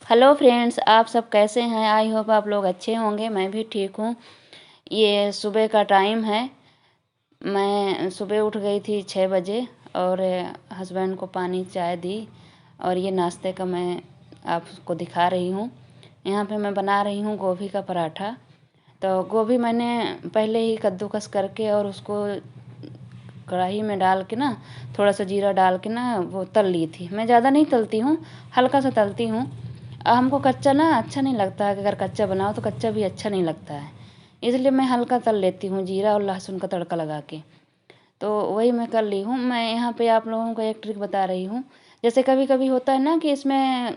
Hello friends, आप सब कैसे हैं। आई होप आप लोग अच्छे होंगे। मैं भी ठीक हूँ। ये सुबह का टाइम है। मैं सुबह उठ गई थी 6 बजे और हस्बैंड को पानी चाय दी। और ये नाश्ते का मैं आपको दिखा रही हूँ। यहाँ पे मैं बना रही हूँ गोभी का पराठा। तो गोभी मैंने पहले ही कद्दूकस करके और उसको कढ़ाई में डाल के ना, थोड़ा सा जीरा डाल के ना वो तल ली थी। मैं ज़्यादा नहीं तलती हूँ, हल्का सा तलती हूँ। हमको कच्चा ना अच्छा नहीं लगता है। अगर कच्चा बनाओ तो कच्चा भी अच्छा नहीं लगता है, इसलिए मैं हल्का तल लेती हूँ जीरा और लहसुन का तड़का लगा के। तो वही मैं कर ली हूँ। मैं यहाँ पे आप लोगों को एक ट्रिक बता रही हूँ। जैसे कभी कभी होता है ना कि इसमें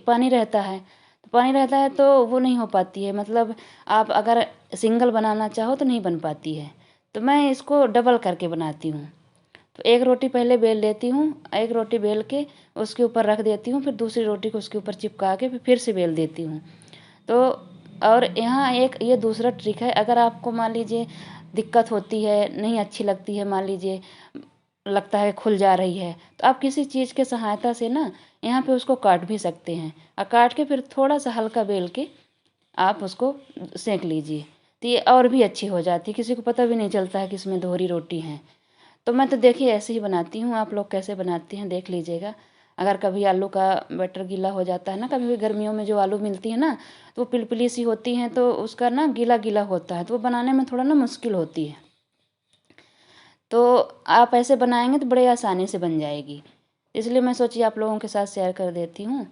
पानी रहता है, तो पानी रहता है तो वो नहीं हो पाती है। मतलब आप अगर सिंगल बनाना चाहो तो नहीं बन पाती है। तो मैं इसको डबल करके बनाती हूँ। तो एक रोटी पहले बेल लेती हूँ, एक रोटी बेल के उसके ऊपर रख देती हूँ, फिर दूसरी रोटी को उसके ऊपर चिपका के फिर से बेल देती हूँ। तो और यहाँ एक ये दूसरा ट्रिक है। अगर आपको मान लीजिए दिक्कत होती है, नहीं अच्छी लगती है, मान लीजिए लगता है खुल जा रही है, तो आप किसी चीज़ के सहायता से ना यहाँ पे उसको काट भी सकते हैं। और काट के फिर थोड़ा सा हल्का बेल के आप उसको सेंक लीजिए, तो ये और भी अच्छी हो जाती है। किसी को पता भी नहीं चलता है कि इसमें दोहरी रोटी है। तो मैं तो देखिए ऐसे ही बनाती हूँ। आप लोग कैसे बनाती हैं देख लीजिएगा। अगर कभी आलू का बैटर गीला हो जाता है ना, कभी भी गर्मियों में जो आलू मिलती है ना, तो वो पिलपिली सी होती हैं, तो उसका ना गीला गीला होता है, तो वो बनाने में थोड़ा ना मुश्किल होती है। तो आप ऐसे बनाएंगे तो बड़े आसानी से बन जाएगी। इसलिए मैं सोची आप लोगों के साथ शेयर कर देती हूँ।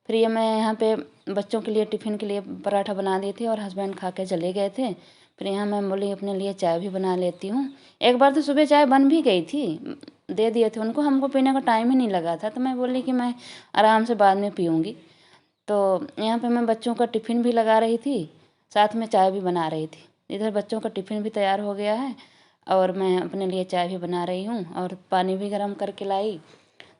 फिर ये मैं यहाँ पे बच्चों के लिए टिफ़िन के लिए पराठा बना दी थी और हस्बैंड खा के चले गए थे। फिर यहाँ मैं बोली अपने लिए चाय भी बना लेती हूँ। एक बार तो सुबह चाय बन भी गई थी, दे दिए थे उनको। हमको पीने का टाइम ही नहीं लगा था, तो मैं बोली कि मैं आराम से बाद में पीऊँगी। तो यहाँ पे मैं बच्चों का टिफ़िन भी लगा रही थी, साथ में चाय भी बना रही थी। इधर बच्चों का टिफ़िन भी तैयार हो गया है और मैं अपने लिए चाय भी बना रही हूँ और पानी भी गर्म करके लाई।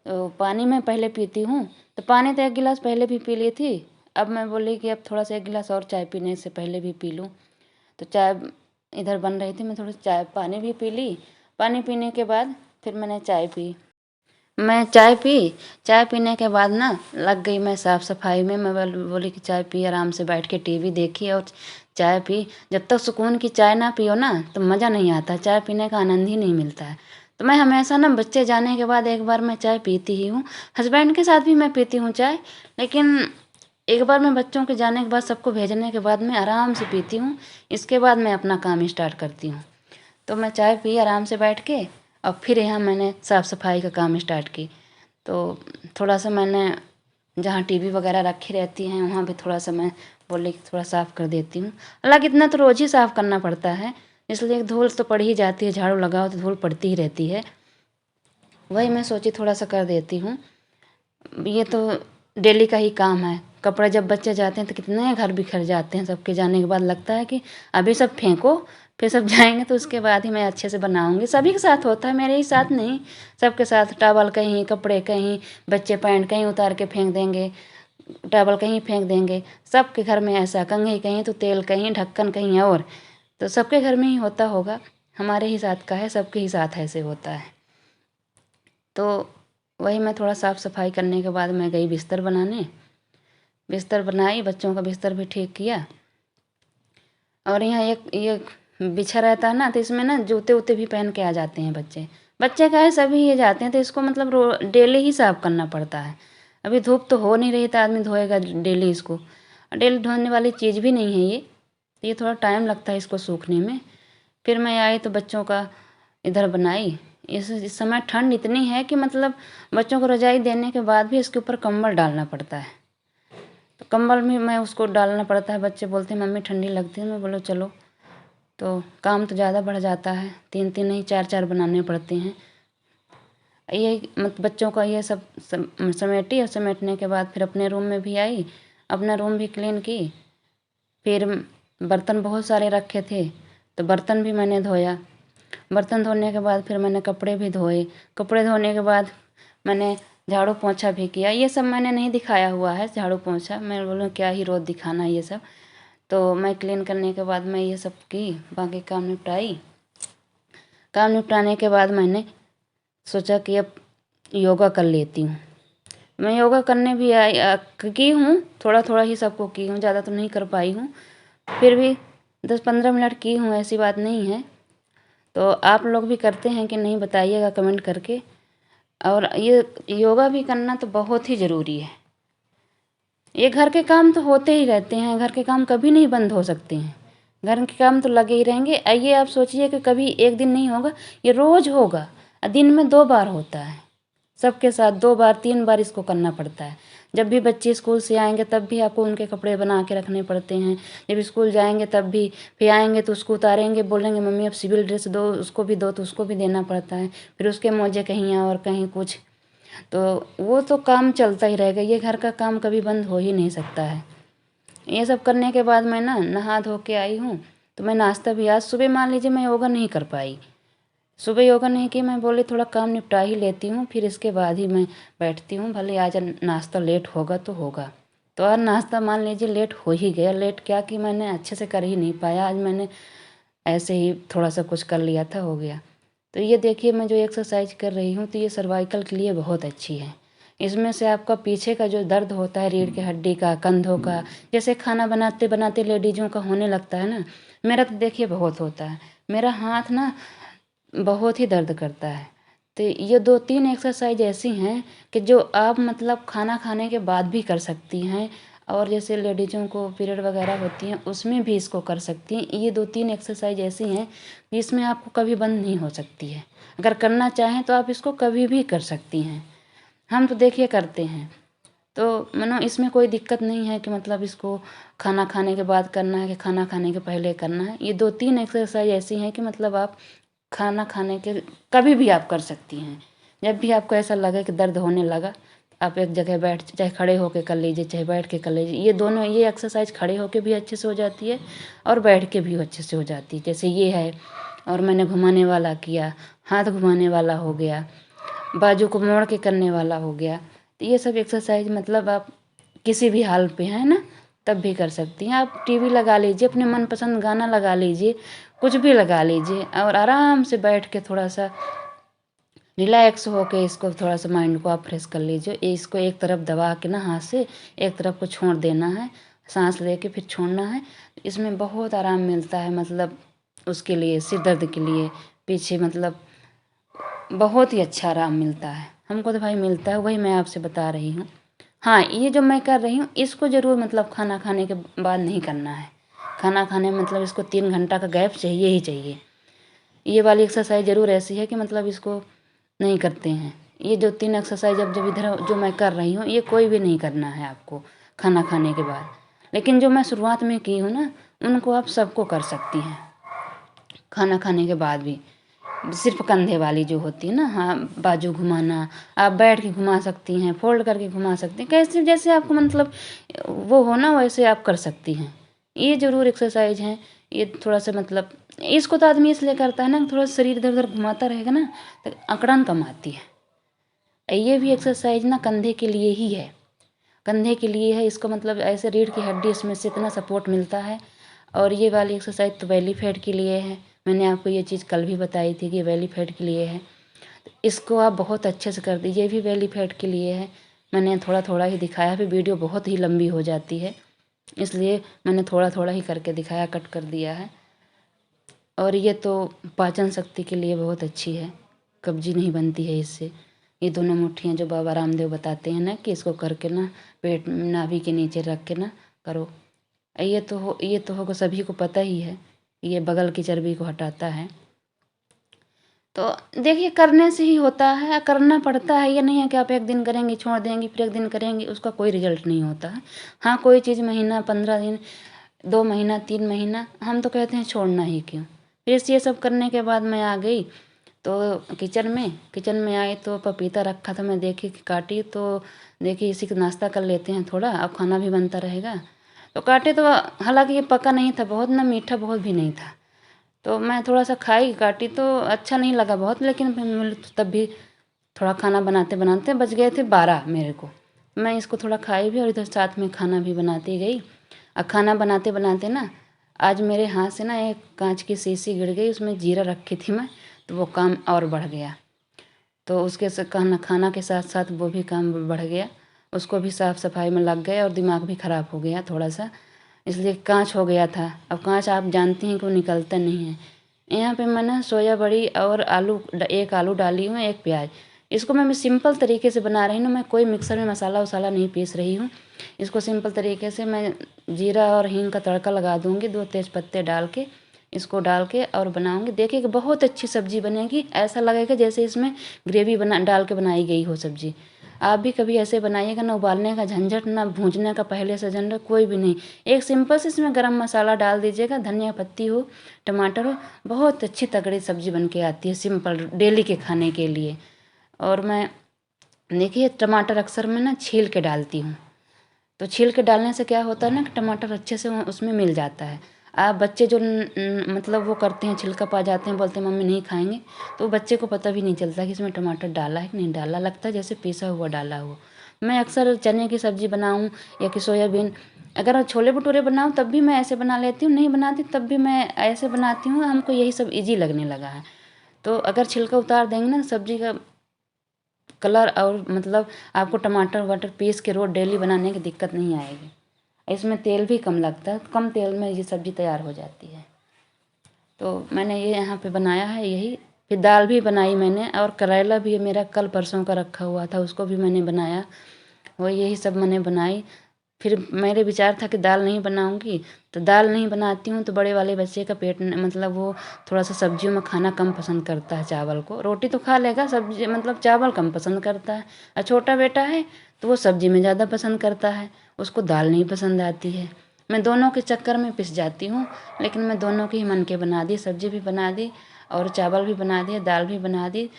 तो पानी मैं पहले पीती हूँ, तो पानी तो एक गिलास पहले भी पी ली थी। अब मैं बोली कि अब थोड़ा सा एक गिलास और चाय पीने से पहले भी पी लूँ। तो चाय इधर बन रही थी, मैं थोड़ी चाय पानी भी पी ली। पानी पीने के बाद फिर मैंने चाय पी। मैं चाय पी। चाय पीने के बाद ना लग गई मैं साफ़ सफाई में। मैं बोली कि चाय पी, आराम से बैठ के टीवी देखी और चाय पी। जब तक सुकून की चाय ना पियो ना तो मज़ा नहीं आता, चाय पीने का आनंद ही नहीं मिलता है। तो मैं हमेशा ना बच्चे जाने के बाद एक बार मैं चाय पीती ही हूँ। हस्बैंड के साथ भी मैं पीती हूँ चाय, लेकिन एक बार मैं बच्चों के जाने के बाद, सबको भेजने के बाद मैं आराम से पीती हूँ। इसके बाद मैं अपना काम स्टार्ट करती हूँ। तो मैं चाय पी आराम से बैठ के और फिर यहाँ मैंने साफ़ सफाई का काम स्टार्ट की। तो थोड़ा सा मैंने जहाँ टीवी वगैरह रखी रहती हैं वहाँ भी थोड़ा सा मैं बोली कि थोड़ा साफ़ कर देती हूँ। हालांकि इतना तो रोज़ ही साफ़ करना पड़ता है, इसलिए धूल तो पड़ ही जाती है। झाड़ू लगाओ तो धूल पड़ती ही रहती है। वही मैं सोची थोड़ा सा कर देती हूँ। ये तो डेली का ही काम है। कपड़े जब बच्चे जाते हैं तो कितने घर बिखर जाते हैं। सबके जाने के बाद लगता है कि अभी सब फेंको, फिर सब जाएंगे तो उसके बाद ही मैं अच्छे से बनाऊंगी। सभी के साथ होता है, मेरे ही साथ नहीं, सबके साथ। टॉवल कहीं, कपड़े कहीं, बच्चे पैंट कहीं उतार के फेंक देंगे, टॉवल कहीं फेंक देंगे। सबके घर में ऐसा, कंघी कहीं तो तेल कहीं, ढक्कन कहीं और। तो सबके घर में ही होता होगा, हमारे ही साथ का है, सबके ही साथ ऐसे होता है। तो वही मैं थोड़ा साफ़ सफाई करने के बाद मैं गई बिस्तर बनाने। बिस्तर बनाई, बच्चों का बिस्तर भी ठीक किया। और यहाँ एक ये बिछा रहता है ना, तो इसमें ना जूते वूते भी पहन के आ जाते हैं बच्चे। बच्चे का है सभी ये जाते हैं, तो इसको मतलब डेली ही साफ़ करना पड़ता है। अभी धूप तो हो नहीं रही तो आदमी धोएगा डेली इसको। डेली धोने वाली चीज़ भी नहीं है ये, तो ये थोड़ा टाइम लगता है इसको सूखने में। फिर मैं आई तो बच्चों का इधर बनाई। इस समय ठंड इतनी है कि मतलब बच्चों को रजाई देने के बाद भी इसके ऊपर कंबल डालना पड़ता है। तो कंबल में मैं उसको डालना पड़ता है। बच्चे बोलते हैं मम्मी ठंडी लगती है, मैं बोलो चलो। तो काम तो ज़्यादा बढ़ जाता है, 3-3 नहीं 4-4 बनाने पड़ते हैं। ये बच्चों का ये सब समेटी और समेटने के बाद फिर अपने रूम में भी आई, अपना रूम भी क्लीन की। फिर बर्तन बहुत सारे रखे थे तो बर्तन भी मैंने धोया। बर्तन धोने के बाद फिर मैंने कपड़े भी धोए। कपड़े धोने के बाद मैंने झाड़ू पोंछा भी किया। ये सब मैंने नहीं दिखाया हुआ है, झाड़ू पोंछा मैं बोलूँ क्या ही रोज़ दिखाना ये सब। तो मैं क्लीन करने के बाद मैं ये सब की, बाकी काम निपटाई। काम निपटाने के बाद मैंने सोचा कि अब योगा कर लेती हूँ। मैं योगा करने भी की हूँ, थोड़ा थोड़ा ही सबको की हूँ, ज़्यादा तो नहीं कर पाई हूँ, फिर भी 10-15 मिनट की हूँ, ऐसी बात नहीं है। तो आप लोग भी करते हैं कि नहीं, बताइएगा कमेंट करके। और ये योगा भी करना तो बहुत ही ज़रूरी है। ये घर के काम तो होते ही रहते हैं, घर के काम कभी नहीं बंद हो सकते हैं, घर के काम तो लगे ही रहेंगे। आइए आप सोचिए कि कभी एक दिन नहीं होगा, ये रोज़ होगा, दिन में 2 बार होता है सबके साथ, 2 बार 3 बार इसको करना पड़ता है। जब भी बच्चे स्कूल से आएंगे तब भी आपको उनके कपड़े बना के रखने पड़ते हैं, जब स्कूल जाएंगे तब भी, फिर आएंगे तो उसको उतारेंगे, बोलेंगे मम्मी अब सिविल ड्रेस दो, उसको भी दो, तो उसको भी देना पड़ता है, फिर उसके मोजे कहीं और कहीं कुछ, तो वो तो काम चलता ही रहेगा। ये घर का काम कभी बंद हो ही नहीं सकता है। ये सब करने के बाद मैं ना नहा धो के आई हूँ, तो मैं नाश्ता भी आज सुबह, मान लीजिए मैं योगा नहीं कर पाई, सुबह योगा नहीं की, मैं बोली थोड़ा काम निपटा ही लेती हूँ, फिर इसके बाद ही मैं बैठती हूँ, भले आज नाश्ता लेट होगा तो होगा। तो आज नाश्ता मान लीजिए लेट हो ही गया। लेट क्या कि मैंने अच्छे से कर ही नहीं पाया, आज मैंने ऐसे ही थोड़ा सा कुछ कर लिया था, हो गया। तो ये देखिए मैं जो एक्सरसाइज कर रही हूँ, तो ये सर्वाइकल के लिए बहुत अच्छी है। इसमें से आपका पीछे का जो दर्द होता है, रीढ़ की हड्डी का, कंधों का, जैसे खाना बनाते बनाते लेडीज़ों का होने लगता है ना, मेरा तो देखिए बहुत होता है, मेरा हाथ ना बहुत ही दर्द करता है। तो ये 2-3 एक्सरसाइज ऐसी हैं कि जो आप मतलब खाना खाने के बाद भी कर सकती हैं, और जैसे लेडीज़ों को पीरियड वगैरह होती हैं उसमें भी इसको कर सकती हैं। ये 2-3 एक्सरसाइज ऐसी हैं जिसमें आपको कभी बंद नहीं हो सकती है। अगर करना चाहें तो आप इसको कभी भी कर सकती हैं। हम तो देखिए करते हैं, तो मानो इसमें कोई दिक्कत नहीं है कि मतलब इसको खाना खाने के बाद करना है कि खाना खाने के पहले करना है। ये 2-3 एक्सरसाइज ऐसी हैं कि मतलब आप खाना खाने के कभी भी आप कर सकती हैं। जब भी आपको ऐसा लगे कि दर्द होने लगा, आप एक जगह बैठ, चाहे खड़े होके कर लीजिए चाहे बैठ के कर लीजिए। ये दोनों, ये एक्सरसाइज खड़े होके भी अच्छे से हो जाती है और बैठ के भी अच्छे से हो जाती है। जैसे ये है, और मैंने घुमाने वाला किया, हाथ घुमाने वाला हो गया, बाजू को मोड़ के करने वाला हो गया। तो ये सब एक्सरसाइज मतलब आप किसी भी हाल पे हैं ना, तब भी कर सकती हैं। आप टीवी लगा लीजिए, अपने मनपसंद गाना लगा लीजिए, कुछ भी लगा लीजिए, और आराम से बैठ के थोड़ा सा रिलैक्स होके इसको थोड़ा सा माइंड को आप फ्रेश कर लीजिए। इसको एक तरफ दबा के ना हाथ से एक तरफ को छोड़ देना है, सांस लेके फिर छोड़ना है। इसमें बहुत आराम मिलता है, मतलब उसके लिए, सिर दर्द के लिए, पीछे मतलब बहुत ही अच्छा आराम मिलता है हमको, तो भाई मिलता है, वही मैं आपसे बता रही हूँ। हाँ, ये जो मैं कर रही हूँ इसको ज़रूर मतलब खाना खाने के बाद नहीं करना है। खाना खाने में मतलब इसको 3 घंटा का गैप चाहिए ही चाहिए। ये वाली एक्सरसाइज ज़रूर ऐसी है कि मतलब इसको नहीं करते हैं। ये जो 3 एक्सरसाइज अब जब इधर जो मैं कर रही हूँ, ये कोई भी नहीं करना है आपको खाना खाने के बाद। लेकिन जो मैं शुरुआत में की हूँ ना, उनको आप सबको कर सकती हैं खाना खाने के बाद भी। सिर्फ कंधे वाली जो होती है ना, हाँ, बाजू घुमाना, आप बैठ के घुमा सकती हैं, फोल्ड करके घुमा सकती हैं, कैसे जैसे आपको मतलब वो हो ना, वैसे आप कर सकती हैं। ये ज़रूर एक्सरसाइज हैं। ये थोड़ा सा मतलब इसको तो आदमी इसलिए करता है ना, थोड़ा शरीर इधर उधर घुमाता रहेगा ना, तो अकड़न कम आती है। ये भी एक्सरसाइज ना कंधे के लिए ही है, कंधे के लिए है। इसको मतलब ऐसे रीढ़ की हड्डी, इसमें से इतना सपोर्ट मिलता है। और ये वाली एक्सरसाइज तो बेली फैट के लिए है। मैंने आपको ये चीज़ कल भी बताई थी कि बेली फैट के लिए है। इसको आप बहुत अच्छे से कर दीजिए, ये भी बेली फैट के लिए है। मैंने थोड़ा थोड़ा ही दिखाया, फिर वीडियो बहुत ही लंबी हो जाती है, इसलिए मैंने थोड़ा थोड़ा ही करके दिखाया, कट कर दिया है। और ये तो पाचन शक्ति के लिए बहुत अच्छी है, कब्जी नहीं बनती है इससे। ये दोनों मुट्ठियाँ जो बाबा रामदेव बताते हैं ना, कि इसको करके ना पेट नाभि के नीचे रख के ना करो। ये तो होगा, सभी को पता ही है। ये बगल की चर्बी को हटाता है। तो देखिए करने से ही होता है, करना पड़ता है। ये नहीं है कि आप एक दिन करेंगी छोड़ देंगी, फिर एक दिन करेंगी, उसका कोई रिजल्ट नहीं होता है। हाँ, कोई चीज़ महीना, 15 दिन, 2 महीना, 3 महीना, हम तो कहते हैं छोड़ना ही क्यों। फिर ये सब करने के बाद मैं आ गई तो किचन में आई तो पपीता रखा था, मैं देखी कि काटी, तो देखी इसी का नाश्ता कर लेते हैं थोड़ा, अब खाना भी बनता रहेगा। तो काटे तो हालांकि ये पका नहीं था बहुत, ना मीठा बहुत भी नहीं था, तो मैं थोड़ा सा खाई, काटी तो अच्छा नहीं लगा बहुत, लेकिन फिर तब भी थोड़ा खाना बनाते बनाते बज गए थे 12 मेरे को। मैं इसको थोड़ा खाई भी और इधर साथ में खाना भी बनाती गई। और खाना बनाते बनाते ना आज मेरे हाथ से ना एक कांच की शीशी गिर गई, उसमें जीरा रखी थी मैं, तो वो काम और बढ़ गया। तो उसके से खाना खाना के साथ साथ वो भी काम बढ़ गया। उसको भी साफ़ सफाई में लग गए और दिमाग भी ख़राब हो गया थोड़ा सा, इसलिए कांच हो गया था। अब कांच आप जानती हैं कि वो निकलता नहीं है। यहाँ पे मैंने सोया बड़ी और एक आलू डाली हूँ, एक प्याज। इसको मैं सिंपल तरीके से बना रही हूँ, मैं कोई मिक्सर में मसाला वसाला नहीं पीस रही हूँ। इसको सिंपल तरीके से मैं जीरा और हींग का तड़का लगा दूँगी, 2 तेज़ पत्ते डाल के, इसको डाल के और बनाऊँगी। देखिए कि बहुत अच्छी सब्ज़ी बनेगी, ऐसा लगेगा जैसे इसमें ग्रेवी डाल के बनाई गई हो सब्ज़ी। आप भी कभी ऐसे बनाइएगा, ना उबालने का झंझट, ना भूनने का पहले से झंझट, कोई भी नहीं। एक सिंपल से इसमें गरम मसाला डाल दीजिएगा, धनिया पत्ती हो, टमाटर हो, बहुत अच्छी तगड़ी सब्ज़ी बन के आती है सिंपल डेली के खाने के लिए। और मैं देखिए टमाटर अक्सर मैं ना छील के डालती हूँ, तो छील के डालने से क्या होता है ना कि टमाटर अच्छे से उसमें मिल जाता है। आप बच्चे जो मतलब वो करते हैं, छिलका पा जाते हैं, बोलते हैं मम्मी नहीं खाएंगे, तो बच्चे को पता भी नहीं चलता कि इसमें टमाटर डाला है कि नहीं डाला, लगता है जैसे पिसा हुआ डाला हो। मैं अक्सर चने की सब्ज़ी बनाऊँ या कि सोयाबीन, अगर छोले भटूरे बनाऊँ तब भी मैं ऐसे बना लेती हूँ, नहीं बनाती तब भी मैं ऐसे बनाती हूँ। हमको यही सब ईजी लगने लगा है। तो अगर छिलका उतार देंगे ना सब्ज़ी का कलर, और मतलब आपको टमाटर वमाटर पीस के रोज़ डेली बनाने की दिक्कत नहीं आएगी। इसमें तेल भी कम लगता है, कम तेल में ये सब्ज़ी तैयार हो जाती है। तो मैंने ये यहाँ पे बनाया है यही। फिर दाल भी बनाई मैंने, और करेला भी मेरा कल परसों का रखा हुआ था, उसको भी मैंने बनाया। वो यही सब मैंने बनाई। फिर मेरे विचार था कि दाल नहीं बनाऊंगी, तो दाल नहीं बनाती हूँ तो बड़े वाले बच्चे का पेट मतलब वो थोड़ा सा सब्जियों में खाना कम पसंद करता है, चावल को। रोटी तो खा लेगा, सब्जी मतलब चावल कम पसंद करता है। और छोटा बेटा है तो वो सब्जी में ज़्यादा पसंद करता है, उसको दाल नहीं पसंद आती है। मैं दोनों के चक्कर में पिस जाती हूँ, लेकिन मैं दोनों के ही मन के बना दी, सब्जी भी बना दी और चावल भी बना दिया, दाल भी बना दी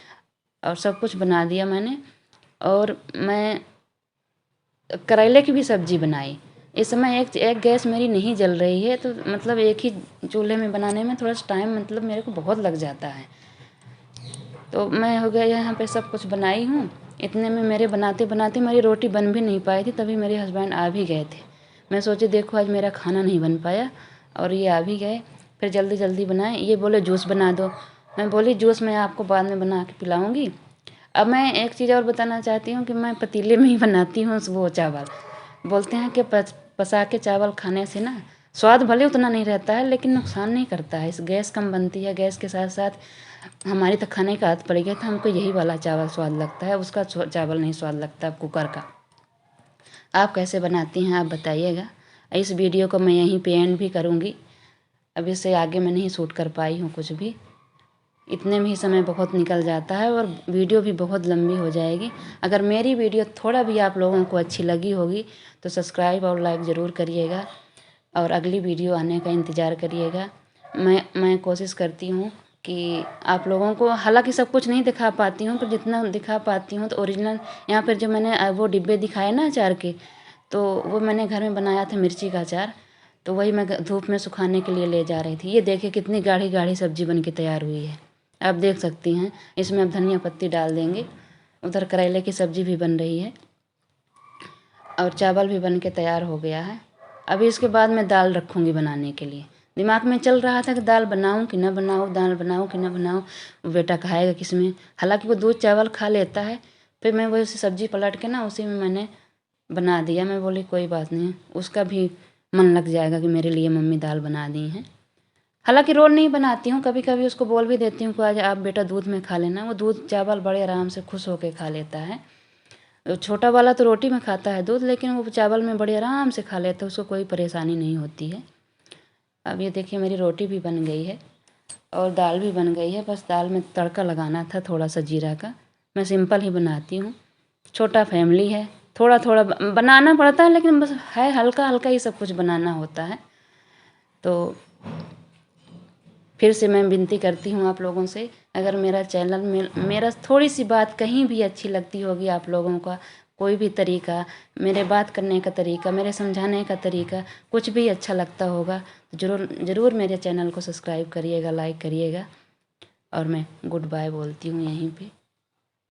और सब कुछ बना दिया मैंने। और मैं करेले की भी सब्ज़ी बनाई। इस समय एक गैस मेरी नहीं जल रही है, तो मतलब एक ही चूल्हे में बनाने में थोड़ा सा टाइम मतलब मेरे को बहुत लग जाता है। तो मैं हो गया यहाँ पे सब कुछ बनाई हूँ। इतने में मेरे बनाते बनाते मेरी रोटी बन भी नहीं पाई थी, तभी मेरे हस्बैंड आ भी गए थे। मैं सोची देखो आज मेरा खाना नहीं बन पाया, और ये आ भी गए। फिर जल्दी जल्दी बनाए, ये बोले जूस बना दो। मैं बोली जूस मैं आपको बाद में बना के पिलाऊँगी। अब मैं एक चीज़ और बताना चाहती हूँ कि मैं पतीले में ही बनाती हूँ वो चावल। बोलते हैं कि पसा के चावल खाने से ना स्वाद भले उतना नहीं रहता है, लेकिन नुकसान नहीं करता है। इस गैस कम बनती है, गैस के साथ साथ हमारी तो खाने का आदत पड़ गया था, हमको यही वाला चावल स्वाद लगता है, उसका चावल नहीं स्वाद लगता कुकर का। आप कैसे बनाती हैं आप बताइएगा। इस वीडियो को मैं यहीं पे एंड भी करूँगी, अब इससे आगे मैं नहीं शूट कर पाई हूँ कुछ भी। इतने में ही समय बहुत निकल जाता है और वीडियो भी बहुत लंबी हो जाएगी। अगर मेरी वीडियो थोड़ा भी आप लोगों को अच्छी लगी होगी तो सब्सक्राइब और लाइक ज़रूर करिएगा, और अगली वीडियो आने का इंतज़ार करिएगा। मैं कोशिश करती हूँ कि आप लोगों को, हालांकि सब कुछ नहीं दिखा पाती हूँ, पर जितना दिखा पाती हूँ तो ओरिजिनल। यहाँ पर जो मैंने वो डिब्बे दिखाए ना अचार के, तो वो मैंने घर में बनाया था मिर्ची का अचार, तो वही मैं धूप में सुखाने के लिए ले जा रही थी। ये देखिए कितनी गाढ़ी गाढ़ी सब्ज़ी बन के तैयार हुई है, आप देख सकती हैं। इसमें अब धनिया पत्ती डाल देंगे। उधर करेले की सब्ज़ी भी बन रही है और चावल भी बन के तैयार हो गया है। अभी इसके बाद मैं दाल रखूँगी बनाने के लिए। दिमाग में चल रहा था कि दाल बनाऊँ कि ना बनाऊँ, दाल बनाऊँ कि ना बनाऊँ, बेटा खाएगा किसमें। हालांकि वो दूध चावल खा लेता है। फिर मैं वही उसी सब्ज़ी पलट के ना उसी में मैंने बना दिया। मैं बोली कोई बात नहीं, उसका भी मन लग जाएगा कि मेरे लिए मम्मी दाल बना दी हैं। हालांकि रोज़ नहीं बनाती हूँ, कभी कभी उसको बोल भी देती हूँ कि आज आप बेटा दूध में खा लेना। वो दूध चावल बड़े आराम से खुश होकर खा लेता है। तो छोटा वाला तो रोटी में खाता है दूध, लेकिन वो चावल में बड़े आराम से खा लेता है, उसको कोई परेशानी नहीं होती है। अब ये देखिए मेरी रोटी भी बन गई है और दाल भी बन गई है। बस दाल में तड़का लगाना था थोड़ा सा जीरा का। मैं सिंपल ही बनाती हूँ, छोटा फैमिली है, थोड़ा थोड़ा बनाना पड़ता है, लेकिन बस है हल्का हल्का ही सब कुछ बनाना होता है। तो फिर से मैं विनती करती हूँ आप लोगों से, अगर मेरा चैनल में मेरा थोड़ी सी बात कहीं भी अच्छी लगती होगी आप लोगों का, कोई भी तरीका, मेरे बात करने का तरीका, मेरे समझाने का तरीका कुछ भी अच्छा लगता होगा तो ज़रूर ज़रूर मेरे चैनल को सब्सक्राइब करिएगा, लाइक करिएगा। और मैं गुड बाय बोलती हूँ यहीं पे।